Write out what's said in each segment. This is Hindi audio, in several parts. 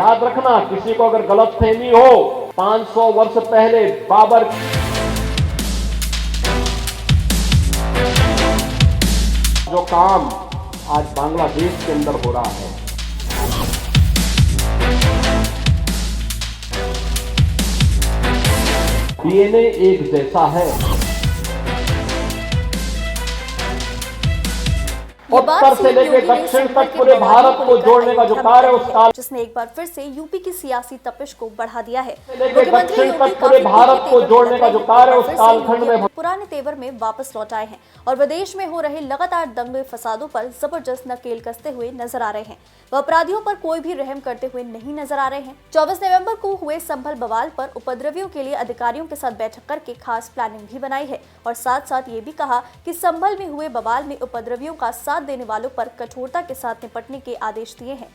याद रखना, किसी को अगर गलतफहमी हो, 500 वर्ष पहले बाबर जो काम आज बांग्लादेश के अंदर हो रहा है, डीएनए एक जैसा है। उत्तर से लेकर दक्षिण तक पूरे भारत को जोड़ने का जो कार्य है, उस कार्य जिसने एक बार फिर से यूपी की सियासी तपिश को बढ़ा दिया है। दक्षिण तक पूरे भारत को जोड़ने का जो कार्य है, उस कालखंड में पुराने तेवर में वापस लौट आए हैं और विदेश में हो रहे लगातार दंगे फसादों पर जबरदस्त नकेल कसते हुए नजर आ रहे हैं। वह अपराधियों पर कोई भी रहम करते हुए नहीं नजर आ रहे हैं। 24 नवंबर को हुए संभल बवाल पर उपद्रवियों के लिए अधिकारियों के साथ बैठक करके खास प्लानिंग भी बनाई है और साथ साथ ये भी कहा कि संभल में हुए बवाल में उपद्रवियों का साथ देने वालों पर कठोरता के साथ निपटने के आदेश दिए हैं।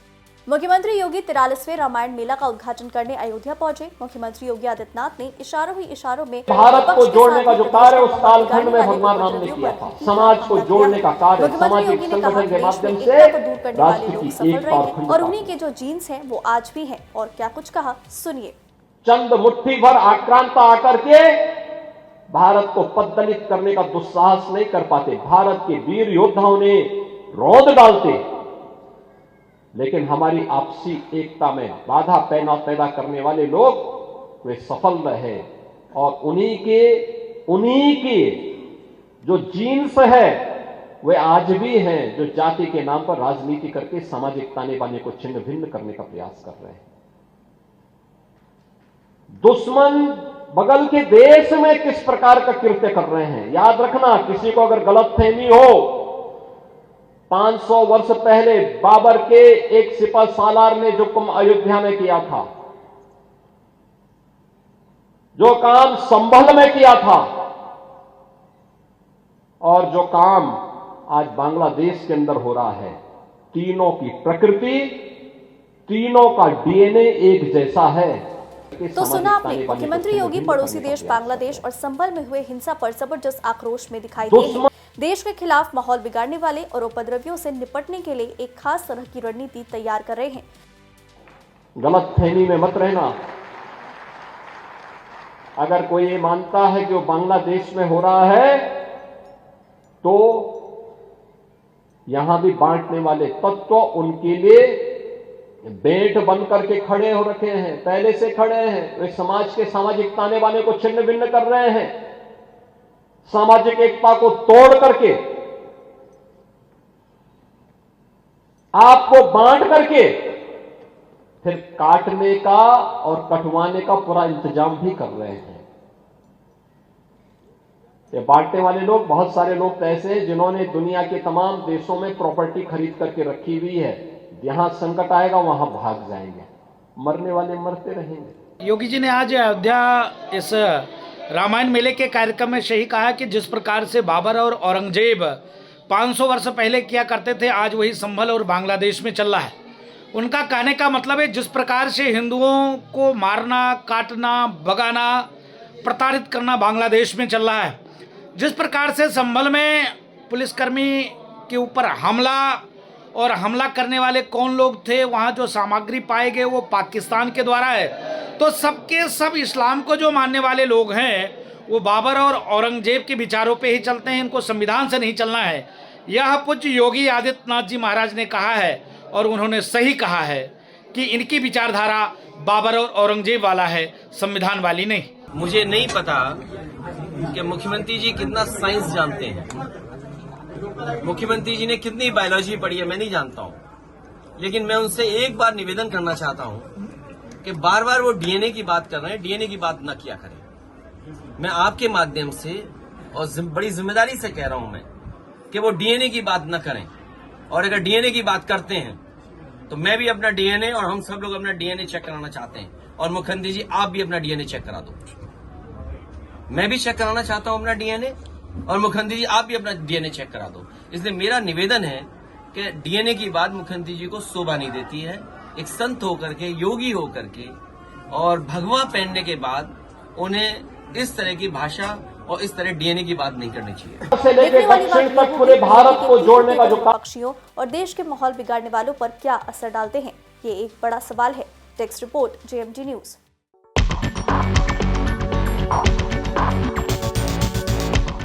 मुख्यमंत्री योगी 43वें रामायण मेला का उद्घाटन करने अयोध्या पहुंचे। मुख्यमंत्री योगी आदित्यनाथ ने इशारों ही इशारों में भारत को जोड़ने का जो कार्य उस कालखंड में भगवान राम ने किया था, समाज को जोड़ने का कार्य, सामाजिक संगठन के माध्यम से राष्ट्र की एकता और उन्हीं के जो जीन्स हैं वो आज भी हैं। और क्या कुछ कहा, सुनिए। चंद मुट्ठी भर आक्रांता आकर के भारत को पद्दलित करने का दुस्साहस नहीं कर पाते। भारत के वीर योद्धाओं ने रौंद डालते, लेकिन हमारी आपसी एकता में बाधा पैदा करने वाले लोग वे सफल रहे और उन्हीं के जो जीन्स है वे आज भी हैं, जो जाति के नाम पर राजनीति करके सामाजिक ताने बाने को छिन्न भिन्न करने का प्रयास कर रहे हैं। दुश्मन बगल के देश में किस प्रकार का कृत्य कर रहे हैं, याद रखना, किसी को अगर गलतफहमी हो, 500 वर्ष पहले बाबर के एक सिपह सालार ने जो काम अयोध्या में किया था, जो काम संभल में किया था और जो काम आज बांग्लादेश के अंदर हो रहा है, तीनों की प्रकृति, तीनों का डीएनए एक जैसा है। तो सुना आपने, मुख्यमंत्री योगी पड़ोसी देश बांग्लादेश और संभल में हुए हिंसा पर जबरदस्त आक्रोश में दिखाई दिए। देश के खिलाफ माहौल बिगाड़ने वाले और उपद्रवियों से निपटने के लिए एक खास तरह की रणनीति तैयार कर रहे हैं। गलतफहमी में मत रहना। अगर कोई ये मानता है कि वो बांग्लादेश में हो रहा है, तो यहां भी बांटने वाले तत्व उनके लिए बेट बन करके खड़े हो रखे हैं, पहले से खड़े हैं। वे समाज के सामाजिक ताने बाने को छिन्न भिन्न कर रहे हैं, सामाजिक एकता को तोड़ करके, आपको बांट करके फिर काटने का और कटवाने का पूरा इंतजाम भी कर रहे हैं। ये बांटने वाले लोग, बहुत सारे लोग तो ऐसे हैं जिन्होंने दुनिया के तमाम देशों में प्रॉपर्टी खरीद करके रखी हुई है। यहां संकट आएगा वहां भाग जाएंगे, मरने वाले मरते रहेंगे। योगी जी ने आज अयोध्या इस रामायण मेले के कार्यक्रम में यही कहा कि जिस प्रकार से बाबर और औरंगजेब 500 वर्ष पहले किया करते थे, आज वही संभल और बांग्लादेश में चल रहा है। उनका कहने का मतलब है, जिस प्रकार से हिंदुओं को मारना, काटना, भगाना, प्रताड़ित करना बांग्लादेश में चल रहा है, जिस प्रकार से संभल में पुलिसकर्मी के ऊपर हमला और हमला करने वाले कौन लोग थे, वहाँ जो सामग्री पाए गए वो पाकिस्तान के द्वारा है, तो सबके सब इस्लाम को जो मानने वाले लोग हैं वो बाबर और औरंगजेब के विचारों पे ही चलते हैं। इनको संविधान से नहीं चलना है। यह पूज्य योगी आदित्यनाथ जी महाराज ने कहा है और उन्होंने सही कहा है कि इनकी विचारधारा बाबर और औरंगजेब वाला है, संविधान वाली नहीं। मुझे नहीं पता कि मुख्यमंत्री जी कितना साइंस जानते हैं, मुख्यमंत्री जी ने कितनी बायोलॉजी पढ़ी है, मैं नहीं जानता हूं। लेकिन मैं उनसे एक बार निवेदन करना चाहता हूं कि बार बार वो डीएनए की बात कर रहे हैं, डीएनए की बात न किया करें। मैं आपके माध्यम से और बड़ी जिम्मेदारी से कह रहा हूं मैं कि वो डीएनए की बात न करें, और अगर डीएनए की बात करते हैं तो मैं भी अपना डीएनए और हम सब लोग अपना डीएनए चेक कराना चाहते हैं। और मुख्यमंत्री जी आप भी अपना डीएनए चेक करा दो। मैं भी चेक कराना चाहता हूं अपना डीएनए, और मुख्यमंत्री जी आप भी अपना डीएनए चेक करा दो। इसलिए मेरा निवेदन है कि डीएनए की बात मुख्यमंत्री जी को शोभा नहीं देती है। एक संत होकर के, योगी होकर के और भगवा पहनने के बाद उन्हें इस तरह की भाषा और इस तरह डीएनए की बात नहीं करनी चाहिए। देखने वाली बात तक पूरे भारत को जोड़ने का जो पक्षियों और देश के माहौल बिगाड़ने वालों पर क्या असर डालते हैं, ये एक बड़ा सवाल है। Text report JMT news.